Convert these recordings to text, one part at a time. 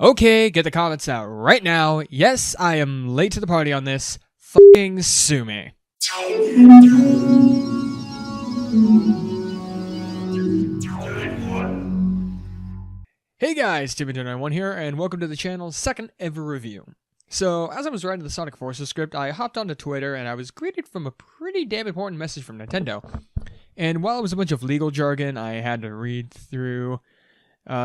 Okay, get the comments out right now. Yes, I am late to the party on this. Fucking sue me. Hey guys, TManDude291 here, and welcome to the channel's second ever review. So, as I was writing the Sonic Forces script, I hopped onto Twitter and I was greeted from a pretty damn important message from Nintendo. And while it was a bunch of legal jargon I had to read through,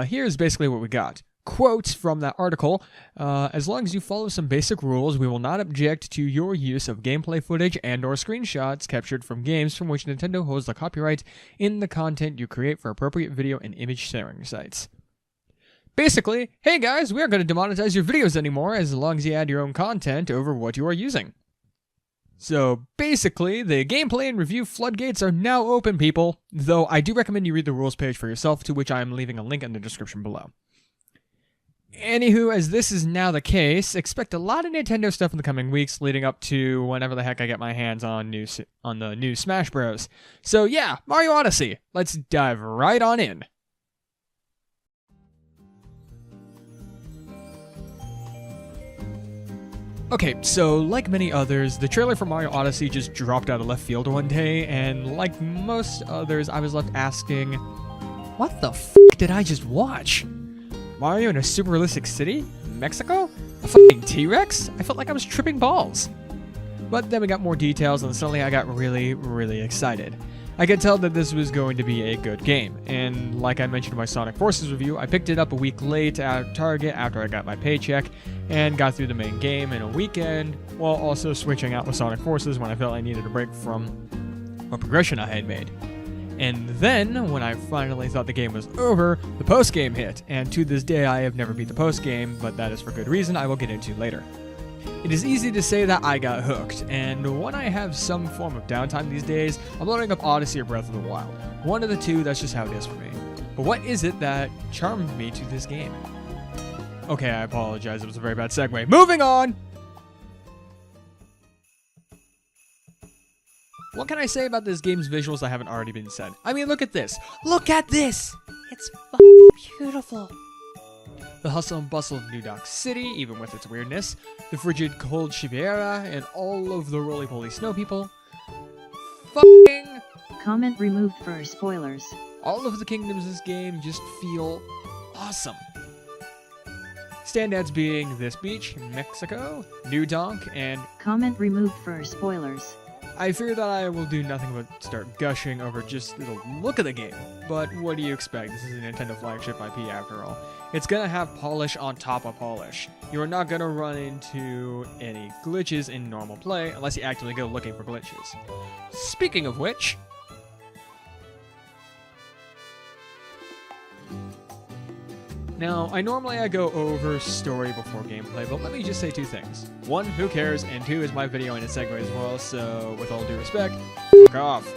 here's basically what we got. Quotes from that article: as long as you follow some basic rules, we will not object to your use of gameplay footage and or screenshots captured from games from which Nintendo holds the copyright in the content you create for appropriate video and image sharing sites. Basically, hey guys, we aren't going to demonetize your videos anymore as long as you add your own content over what you are using. So basically, the gameplay and review floodgates are now open, people, though I do recommend you read the rules page for yourself, to which I am leaving a link in the description below. Anywho, as this is now the case, expect a lot of Nintendo stuff in the coming weeks leading up to whenever the heck I get my hands on the new Smash Bros. So yeah, Mario Odyssey. Let's dive right on in. Okay, so like many others, the trailer for Mario Odyssey just dropped out of left field one day, and like most others, I was left asking, what the f*** did I just watch? Mario in a super realistic city? Mexico? A fucking T-Rex? I felt like I was tripping balls. But then we got more details and suddenly I got really excited. I could tell that this was going to be a good game, and like I mentioned in my Sonic Forces review, I picked it up a week late at Target after I got my paycheck, and got through the main game in a weekend, while also switching out with Sonic Forces when I felt I needed a break from a progression I had made. And then, when I finally thought the game was over, the post-game hit, and to this day I have never beat the post-game, but that is for good reason I will get into later. It is easy to say that I got hooked, and when I have some form of downtime these days, I'm loading up Odyssey or Breath of the Wild. One of the two, that's just how it is for me. But what is it that charmed me to this game? Okay, I apologize, it was a very bad segue. Moving on! What can I say about this game's visuals that haven't already been said? I mean, look at this! Look at this! It's fucking beautiful! The hustle and bustle of New Donk City, even with its weirdness, the frigid cold Shibuya, and all of the roly-poly snow people. Fucking... Comment removed for spoilers. All of the kingdoms in this game just feel awesome. Standouts being this beach, Mexico, New Donk, and... Comment removed for spoilers. I fear that I will do nothing but start gushing over just the look of the game. But what do you expect? This is a Nintendo flagship IP after all. It's gonna have polish on top of polish. You are not gonna run into any glitches in normal play unless you actively go looking for glitches. Speaking of which... Now, I normally go over story before gameplay, but let me just say two things. One, who cares, and two, is my video and a segue as well, so with all due respect, fuck off.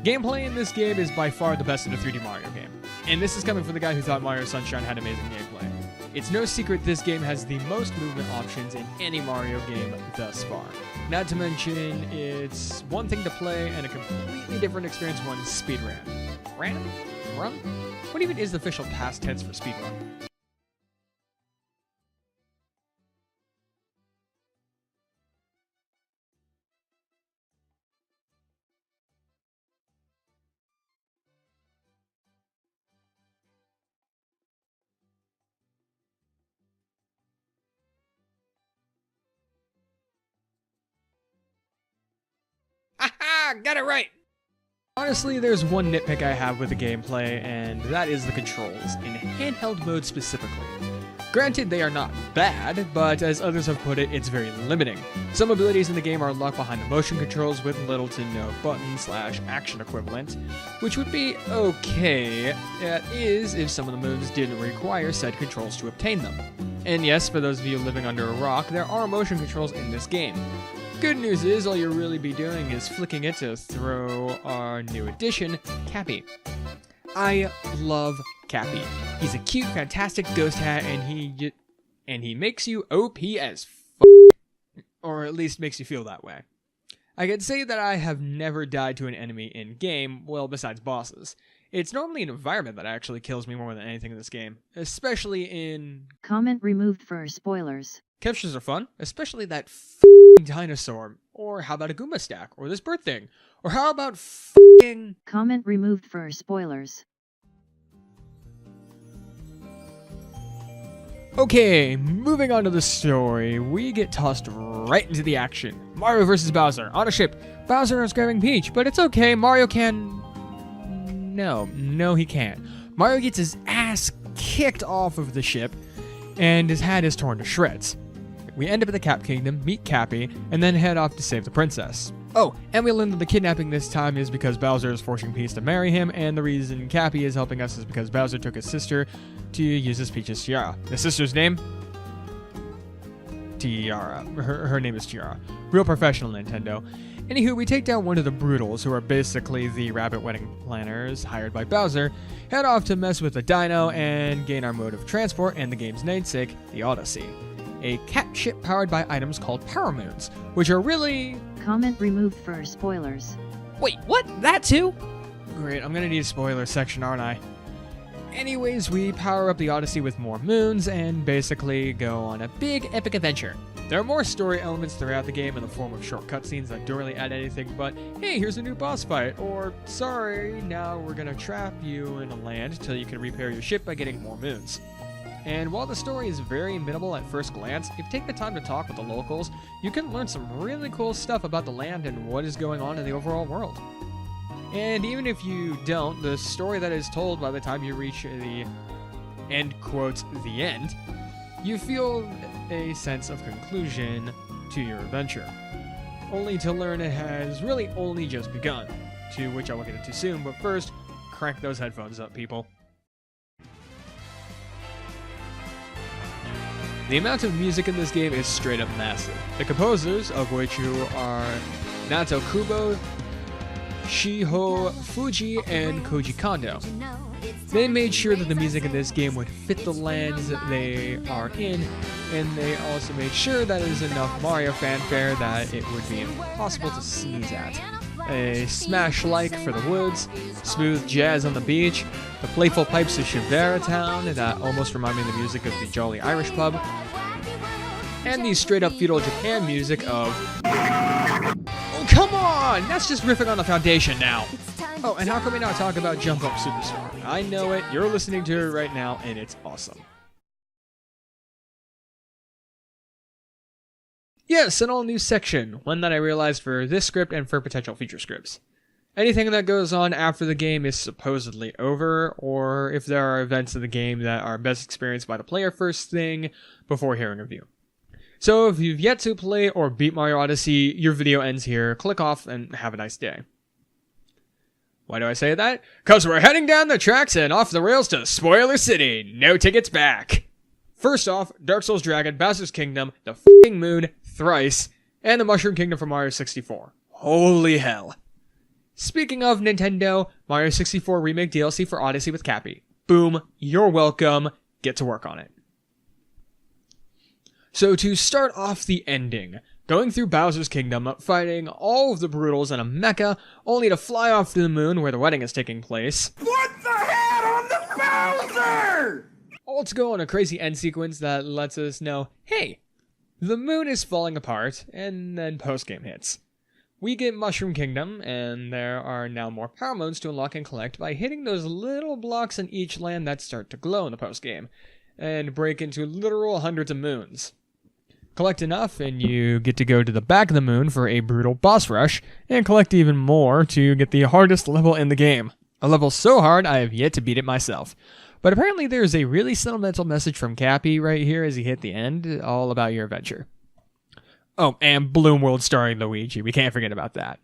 Gameplay in this game is by far the best in a 3D Mario game, and this is coming from the guy who thought Mario Sunshine had amazing gameplay. It's no secret this game has the most movement options in any Mario game thus far. Not to mention, it's one thing to play and a completely different experience when speedrun. Run? What even is the official past tense for speedrun? Haha! Got it right! Honestly, there's one nitpick I have with the gameplay, and that is the controls, in handheld mode specifically. Granted, they are not bad, but as others have put it, it's very limiting. Some abilities in the game are locked behind the motion controls with little to no button/action equivalent, which would be okay, that is, if some of the moves didn't require said controls to obtain them. And yes, for those of you living under a rock, there are motion controls in this game. Good news is, all you'll really be doing is flicking it to throw our new addition, Cappy. I love Cappy. He's a cute, fantastic ghost hat, and he makes you OP as f***, or at least makes you feel that way. I can say that I have never died to an enemy in game, well, besides bosses. It's normally an environment that actually kills me more than anything in this game, especially in... Comment removed for spoilers. Captures are fun, especially that f***ing dinosaur. Or how about a Goomba stack? Or this bird thing? Or how about f***ing... Comment removed for spoilers. Okay, moving on to the story, we get tossed right into the action. Mario vs. Bowser, on a ship. Bowser is grabbing Peach, but it's okay, Mario can... No, he can't. Mario gets his ass kicked off of the ship, and his hat is torn to shreds. We end up at the Cap Kingdom, meet Cappy, and then head off to save the princess. Oh, and we learn that the kidnapping this time is because Bowser is forcing Peach to marry him, and the reason Cappy is helping us is because Bowser took his sister to use as Peach's tiara. The sister's name? Tiara. Her name is Tiara. Real professional, Nintendo. Anywho, we take down one of the Brutals, who are basically the rabbit wedding planners hired by Bowser, head off to mess with the dino, and gain our mode of transport and the game's namesake, the Odyssey. A cat ship powered by items called Power Moons, which are really... Comment removed for spoilers. Wait, what? That too? Great, I'm gonna need a spoiler section, aren't I? Anyways, we power up the Odyssey with more moons and basically go on a big epic adventure. There are more story elements throughout the game in the form of short cutscenes that don't really add anything but, hey, here's a new boss fight, or, sorry, now we're gonna trap you in a land until you can repair your ship by getting more moons. And while the story is very minimal at first glance, if you take the time to talk with the locals, you can learn some really cool stuff about the land and what is going on in the overall world. And even if you don't, the story that is told by the time you reach the end quotes, the end, you feel a sense of conclusion to your adventure. Only to learn it has really only just begun, to which I will get into soon, but first, crank those headphones up, people. The amount of music in this game is straight up massive. The composers, of which are Nato Kubo, Shiho Fuji, and Koji Kondo, they made sure that the music in this game would fit the lands they are in, and they also made sure that it is enough Mario fanfare that it would be impossible to sneeze at. A smash-like for the woods, smooth jazz on the beach, the playful pipes of Shivera Town that almost remind me of the music of the Jolly Irish Pub, and the straight-up feudal Japan music of... Oh, come on! That's just riffing on the foundation now! Oh, and how can we not talk about Jump Up Superstar? I know it, you're listening to it right now, and it's awesome. Yes, an all-new section, one that I realized for this script and for potential future scripts. Anything that goes on after the game is supposedly over, or if there are events in the game that are best experienced by the player first thing before hearing a review. So if you've yet to play or beat Mario Odyssey, your video ends here, click off, and have a nice day. Why do I say that? 'Cause we're heading down the tracks and off the rails to Spoiler City, no tickets back! First off, Dark Souls Dragon, Bowser's Kingdom, the f***ing Moon, Thrice, and the Mushroom Kingdom for Mario 64. Holy hell. Speaking of Nintendo, Mario 64 Remake DLC for Odyssey with Cappy. Boom, you're welcome, get to work on it. So to start off the ending, going through Bowser's Kingdom, fighting all of the Brutals in a mecha, only to fly off to the moon where the wedding is taking place. Put the hat on the Bowser! All to go on a crazy end sequence that lets us know, hey, the moon is falling apart, and then post-game hits. We get Mushroom Kingdom, and there are now more Power Moons to unlock and collect by hitting those little blocks in each land that start to glow in the post-game, and break into literal hundreds of moons. Collect enough, and you get to go to the back of the moon for a brutal boss rush, and collect even more to get the hardest level in the game. A level so hard, I have yet to beat it myself. But apparently there's a really sentimental message from Cappy right here as he hit the end, all about your adventure. Oh, and Bloom World starring Luigi, we can't forget about that.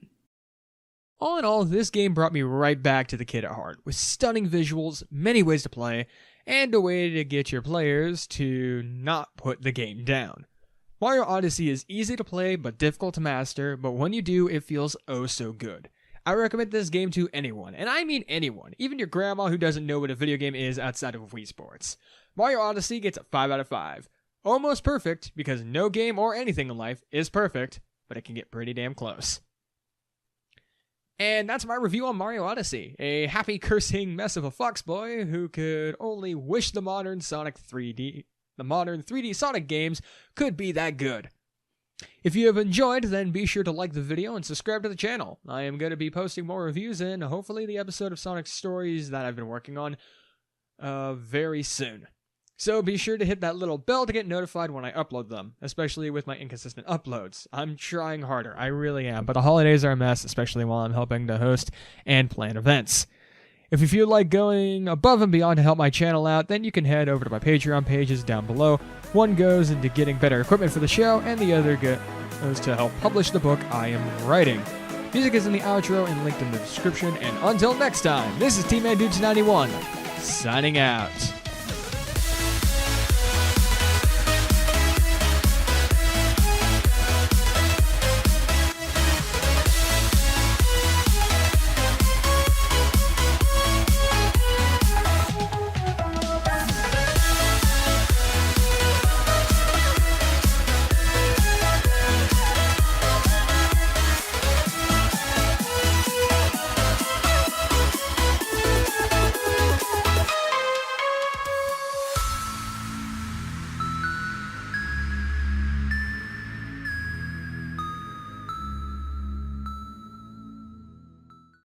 All in all, this game brought me right back to the kid at heart, with stunning visuals, many ways to play, and a way to get your players to not put the game down. Mario Odyssey is easy to play but difficult to master, but when you do, it feels oh so good. I recommend this game to anyone, and I mean anyone, even your grandma who doesn't know what a video game is outside of Wii Sports. Mario Odyssey gets a 5 out of 5. Almost perfect, because no game or anything in life is perfect, but it can get pretty damn close. And that's my review on Mario Odyssey, a happy cursing mess of a foxboy who could only wish the modern 3D Sonic games could be that good. If you have enjoyed, then be sure to like the video and subscribe to the channel. I am going to be posting more reviews and hopefully the episode of Sonic Stories that I've been working on very soon. So be sure to hit that little bell to get notified when I upload them, especially with my inconsistent uploads. I'm trying harder, I really am, but the holidays are a mess, especially while I'm helping to host and plan events. If you feel like going above and beyond to help my channel out, then you can head over to my Patreon pages down below. One goes into getting better equipment for the show, and the other goes to help publish the book I am writing. Music is in the outro and linked in the description, and until next time, this is TManDude291, signing out.